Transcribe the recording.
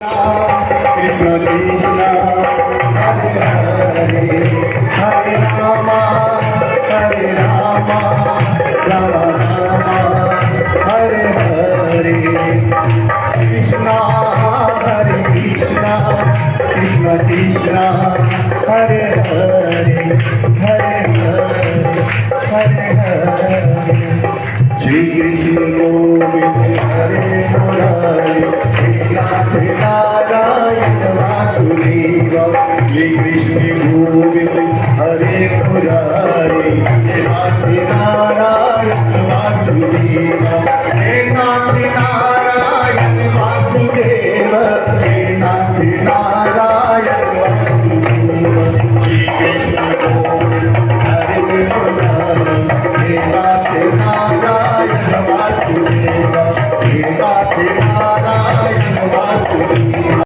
Krishna Krishna Hare Hare Hare Rama Hare Rama Rama Rama Hare Hare Krishna Hare Krishna Krishna Krishna Hare Hare Hare Hare Hare Shri Krishna Govinda Hare Murari Nath Narayan Vasudeva Shri Krishna Govinda Hare Murari Nath Narayan Vasudeva Nath Narayan Vasudeva